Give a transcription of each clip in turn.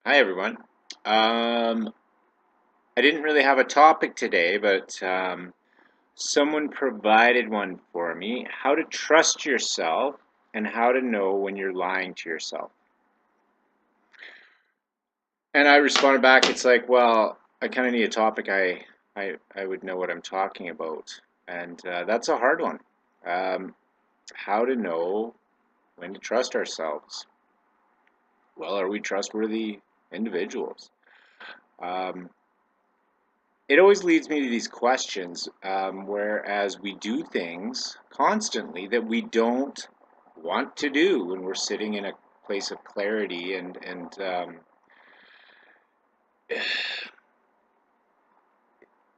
Hi everyone. Um, I didn't really have a topic today, but someone provided one for me. How to trust yourself and how to know when you're lying to yourself. And I responded back, it's like, well, I kind of need a topic I would know what I'm talking about. And that's a hard one. Um, how to know when to trust ourselves. Well, are we trustworthy individuals? Um, it always leads me to these questions, whereas we do things constantly that we don't want to do when we're sitting in a place of clarity and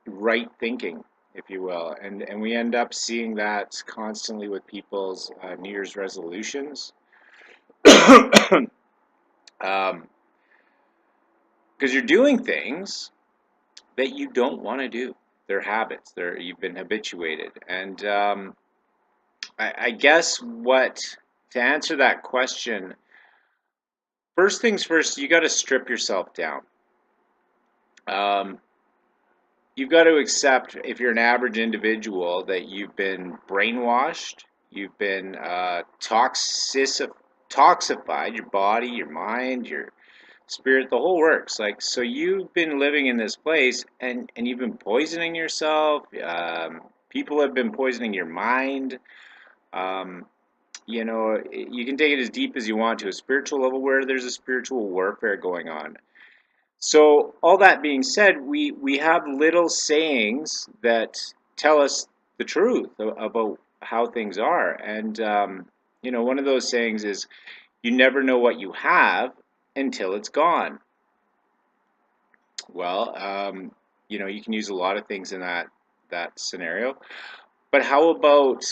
right thinking, if you will, and we end up seeing that constantly with people's New Year's resolutions, because you're doing things that you don't want to do. They're habits. You've been habituated, and I guess what to answer that question, first things first, you got to strip yourself down. Um, you've got to accept, if you're an average individual, that you've been brainwashed, you've been toxified, your body, your mind, your spirit, the whole works. Like, so you've been living in this place and you've been poisoning yourself. People have been poisoning your mind. Um, you can take it as deep as you want to a spiritual level where there's a spiritual warfare going on. So all that being said, we have little sayings that tell us the truth about how things are, and one of those sayings is, "You never know what you have until it's gone." Well, you can use a lot of things in that scenario, but how about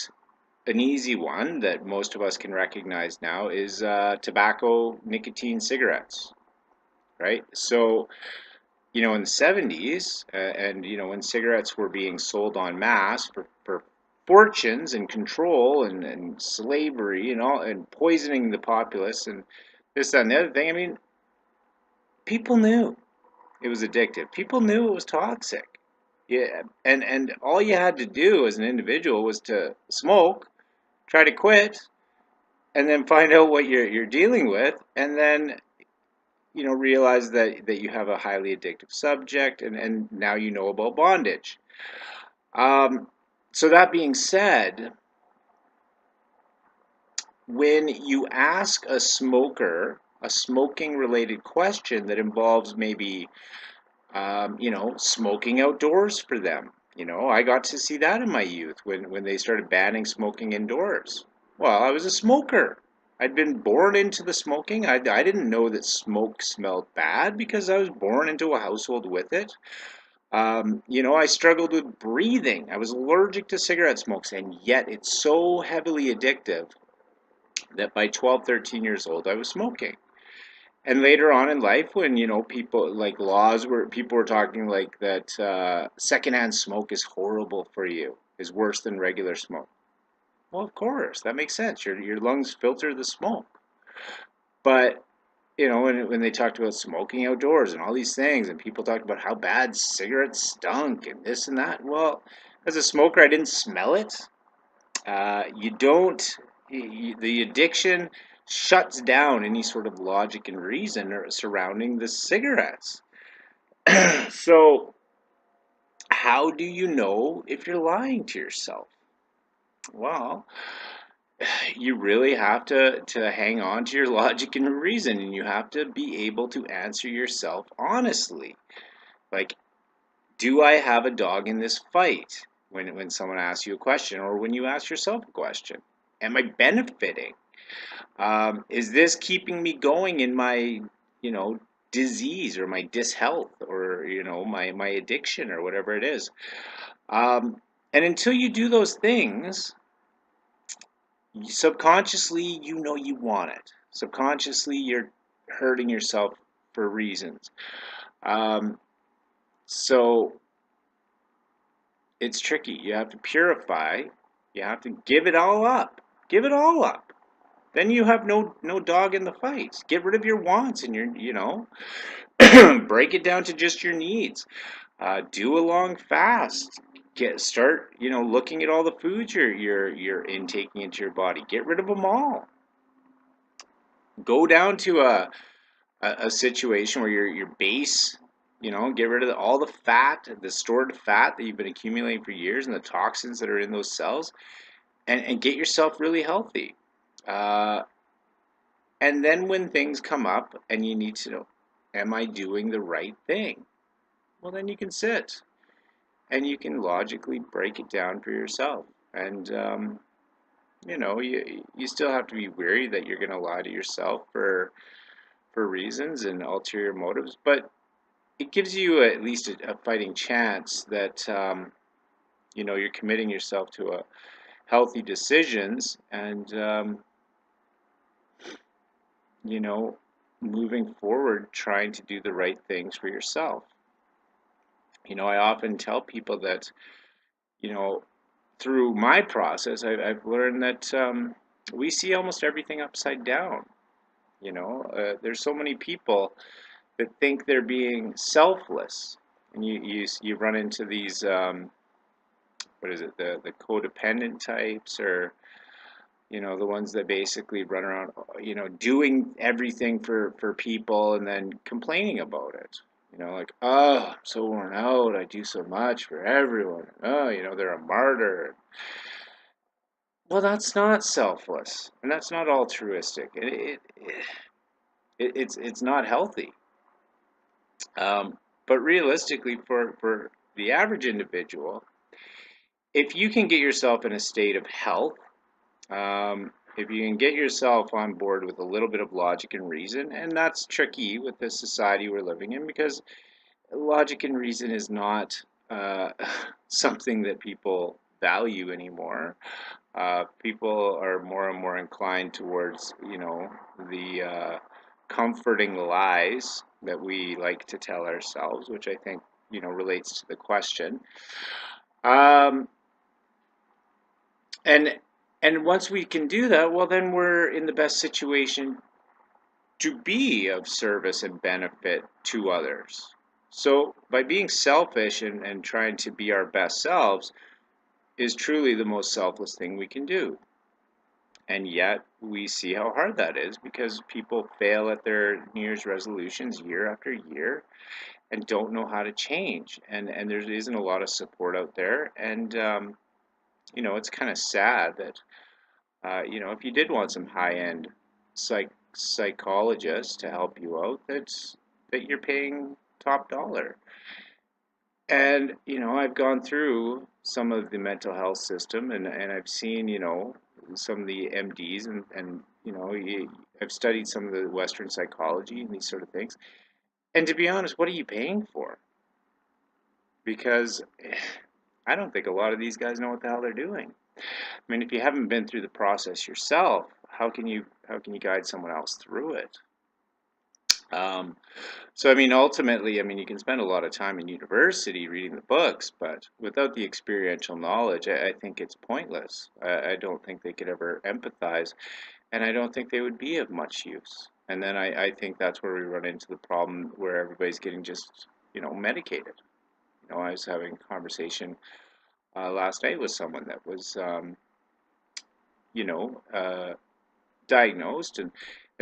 an easy one that most of us can recognize now is tobacco, nicotine, cigarettes, right? So, in the 70s, and, when cigarettes were being sold en masse for fortunes and control and slavery and all, and poisoning the populace and this, that, and the other thing, I mean, people knew it was addictive. People knew it was toxic. Yeah, and all you had to do as an individual was to smoke, try to quit, and then find out what you're dealing with, and then realize that you have a highly addictive subject, and now you know about bondage. um, so that being said, when you ask a smoker a smoking related question that involves maybe smoking outdoors for them. I got to see that in my youth when they started banning smoking indoors. Well, I was a smoker. I'd been born into the smoking. I didn't know that smoke smelled bad because I was born into a household with it. I struggled with breathing. I was allergic to cigarette smokes, and yet it's so heavily addictive that by 12, 13 years old, I was smoking. And later on in life, when people like laws were people were talking like that, secondhand smoke is horrible for you, is worse than regular smoke. Well, of course, that makes sense. Your lungs filter the smoke. But when they talked about smoking outdoors and all these things, and people talked about how bad cigarettes stunk and this and that. Well, as a smoker, I didn't smell it. You don't. The addiction shuts down any sort of logic and reason surrounding the cigarettes. So, how do you know if you're lying to yourself? Well, you really have to hang on to your logic and reason, and you have to be able to answer yourself honestly. Like, do I have a dog in this fight? When someone asks you a question, or when you ask yourself a question, am I benefiting? Is this keeping me going in my, you know, disease or my dishealth or my addiction or whatever it is? Um, and until you do those things, subconsciously you want it. Subconsciously you're hurting yourself for reasons. Um, so it's tricky. You have to purify. You have to give it all up. Give it all up. then you have no dog in the fight. Get rid of your wants and your break it down to just your needs. Do a long fast. Start looking at all the foods you're intaking into your body. Get rid of them all. Go down to a situation where your base, get rid of all the fat, the stored fat that you've been accumulating for years, and the toxins that are in those cells, and get yourself really healthy. Uh, and then when things come up and you need to know, am I doing the right thing? Well, then you can sit and you can logically break it down for yourself. And you still have to be wary that you're going to lie to yourself for reasons and ulterior motives, but it gives you at least a fighting chance that you're committing yourself to a healthy decisions and you know moving forward trying to do the right things for yourself. I often tell people that you know through my process I've learned that we see almost everything upside down. There's so many people that think they're being selfless, and you run into these what is it, the codependent types, or the ones that basically run around doing everything for people and then complaining about it. Like, oh, I'm so worn out, I do so much for everyone. Oh, they're a martyr. Well, that's not selfless, and that's not altruistic. It's not healthy. But realistically, for the average individual, if you can get yourself in a state of health, if you can get yourself on board with a little bit of logic and reason, and that's tricky with the society we're living in because logic and reason is not something that people value anymore. People are more and more inclined towards, the comforting lies that we like to tell ourselves, which I think, relates to the question. Um, and and once we can do that, well, then we're in the best situation to be of service and benefit to others. So by being selfish and trying to be our best selves is truly the most selfless thing we can do. And yet we see how hard that is because people fail at their New Year's resolutions year after year and don't know how to change. And there isn't a lot of support out there. And, it's kind of sad that, if you did want some high-end psychologists to help you out, that you're paying top dollar. And, I've gone through some of the mental health system and I've seen, some of the MDs and I've studied some of the Western psychology and these sort of things. And to be honest, what are you paying for? Because I don't think a lot of these guys know what the hell they're doing. I mean, if you haven't been through the process yourself, how can you guide someone else through it? Um, so I mean, ultimately, I mean, you can spend a lot of time in university reading the books, but without the experiential knowledge, I think it's pointless. I don't think they could ever empathize, and I don't think they would be of much use. And then I think that's where we run into the problem where everybody's getting just, medicated. I was having a conversation last night with someone that was, you know, uh, diagnosed and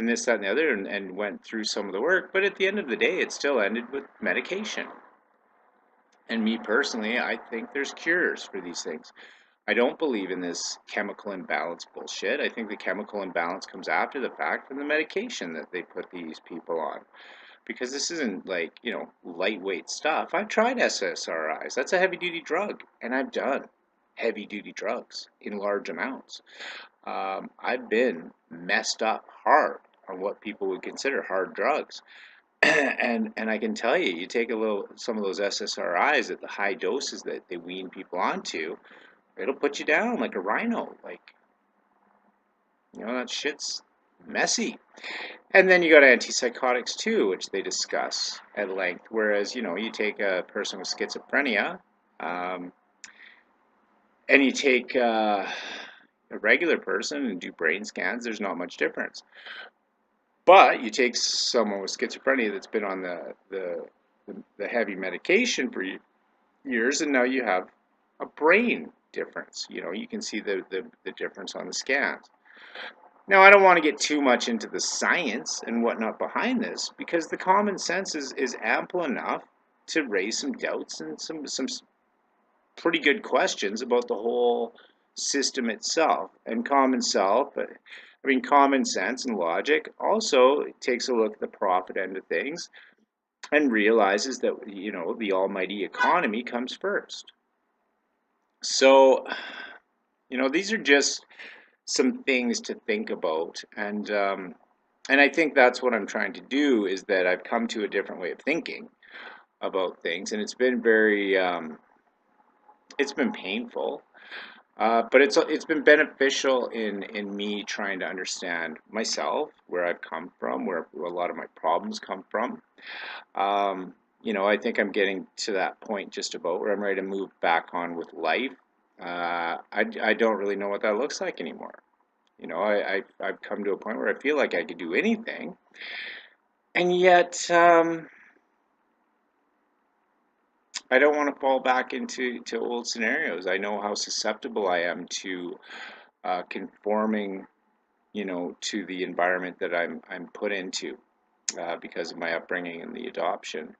this, that, and the other, and went through some of the work. But at the end of the day, it still ended with medication. And me personally, I think there's cures for these things. I don't believe in this chemical imbalance bullshit. I think the chemical imbalance comes after the fact from the medication that they put these people on. Because this isn't like, lightweight stuff. I've tried SSRIs. That's a heavy duty drug. And I've done heavy duty drugs in large amounts. I've been messed up hard on what people would consider hard drugs. And I can tell you, you take some of those SSRIs at the high doses that they wean people onto, it'll put you down like a rhino. Like, that shit's messy. And then you got antipsychotics too, which they discuss at length. Whereas, you take a person with schizophrenia, um, and you take, a regular person and do brain scans, there's not much difference. But you take someone with schizophrenia that's been on the heavy medication for years, and now you have a brain difference. You know, you can see the difference on the scans. Now, I don't want to get too much into the science and whatnot behind this because the common sense is ample enough to raise some doubts and some pretty good questions about the whole system itself. And common sense and logic also takes a look at the profit end of things and realizes that, you know, the almighty economy comes first. So, you know, these are just some things to think about, and I think that's what I'm trying to do, is that I've come to a different way of thinking about things, and it's been painful, but it's been beneficial in me trying to understand myself, where I've come from, where a lot of my problems come from. You know, I think I'm getting to that point just about where I'm ready to move back on with life. I don't really know what that looks like anymore. You know, I've come to a point where I feel like I could do anything, and yet I don't want to fall back into old scenarios. I know how susceptible I am to conforming, you know, to the environment that I'm put into because of my upbringing and the adoption.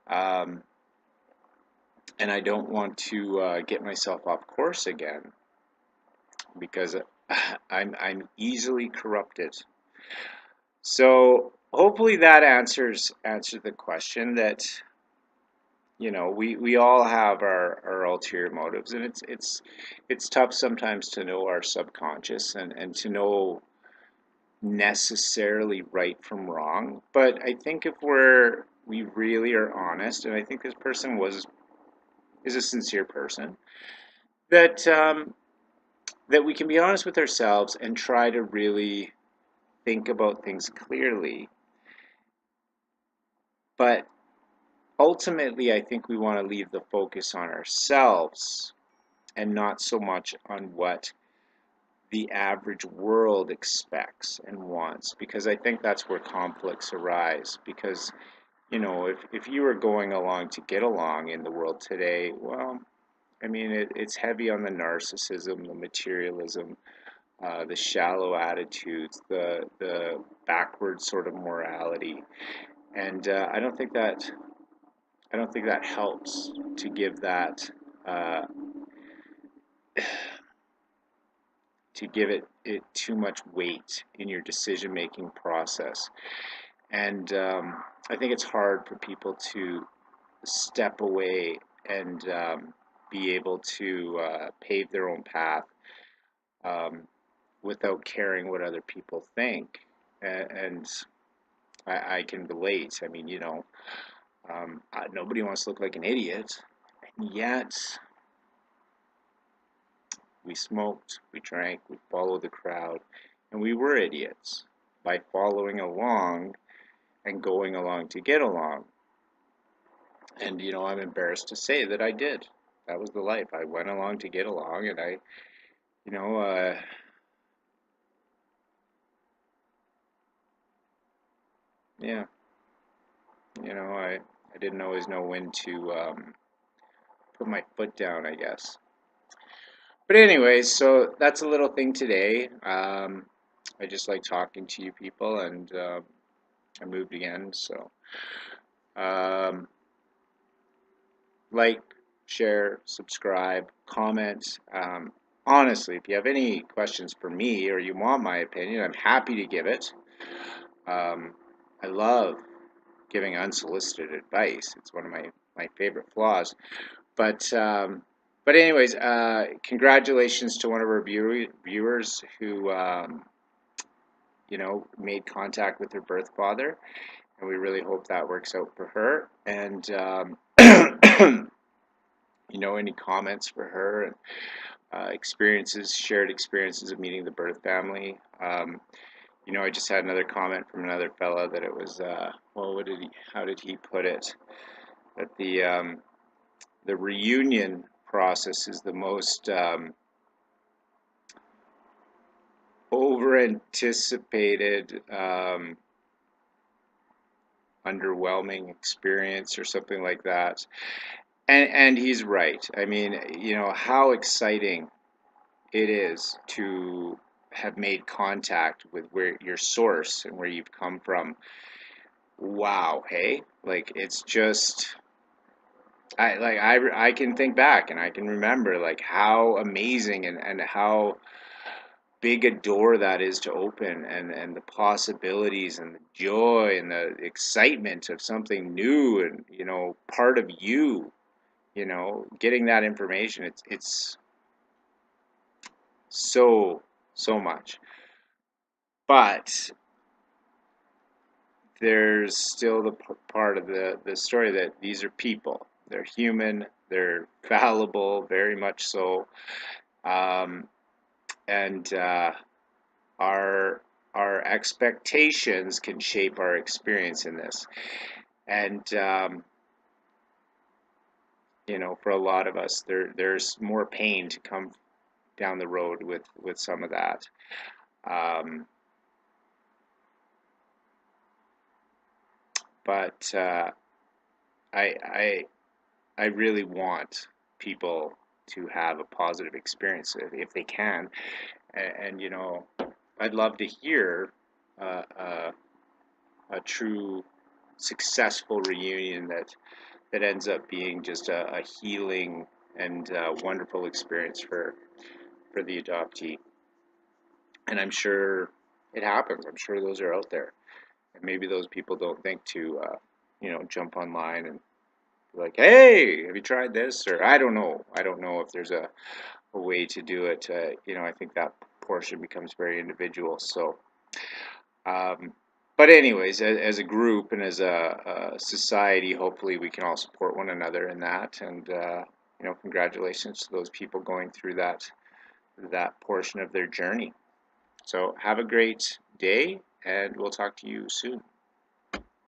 Um, and I don't want to get myself off course again because I'm easily corrupted. So hopefully that answers the question that, you know, we all have our ulterior motives, and it's tough sometimes to know our subconscious and to know necessarily right from wrong. But I think if we really are honest, and I think this person is a sincere person, that that we can be honest with ourselves and try to really think about things clearly. But ultimately, I think we want to leave the focus on ourselves and not so much on what the average world expects and wants, because I think that's where conflicts arise. Because, you know, if you are going along to get along in the world today, well, I mean, it's heavy on the narcissism, the materialism, the shallow attitudes, the backward sort of morality, and I don't think that helps to give that uh, to give it too much weight in your decision making process. And I think it's hard for people to step away and be able to pave their own path um, without caring what other people think. And I can relate. I mean, you know, nobody wants to look like an idiot, and yet we smoked, we drank, we followed the crowd, and we were idiots by following along and going along to get along. And, you know, I'm embarrassed to say that I did. That was the life. I went along to get along, and you know, yeah, you know, I didn't always know when to put my foot down, I guess. But anyways, so that's a little thing today. I just like talking to you people, and I moved again, so um, like, share, subscribe, comment. Honestly, if you have any questions for me or you want my opinion, I'm happy to give it. Um, I love giving unsolicited advice. It's one of my favorite flaws. But but anyways, congratulations to one of our viewers who you know, made contact with her birth father, and we really hope that works out for her. And you know, any comments for her and experiences, shared experiences of meeting the birth family. You know, I just had another comment from another fella that it was, well, how did he put it? That the reunion process is the most over anticipated, underwhelming experience or something like that. And he's right. I mean, how exciting it is to have made contact with where your source and where you've come from. Wow, hey? Like it's just I can think back and I can remember like how amazing and how big a door that is to open, and the possibilities and the joy and the excitement of something new, and part of you, getting that information. It's so much. But there's still the part of the story that these are people. They're human. They're fallible, very much so. Um, and our our expectations can shape our experience in this. And for a lot of us, there's more pain to come down the road with some of that. Um, but I I I really want people to have a positive experience if they can. And I'd love to hear uh, uh, a true successful reunion that ends up being just a healing and wonderful experience for the adoptee. And I'm sure it happens. I'm sure those are out there. And maybe those people don't think to jump online and be like, hey, have you tried this? Or I don't know. I don't know if there's a way to do it. I think that portion becomes very individual. So, um, but anyways, as a group and as a society, hopefully we can all support one another in that. And congratulations to those people going through that portion of their journey. So have a great day, and we'll talk to you soon.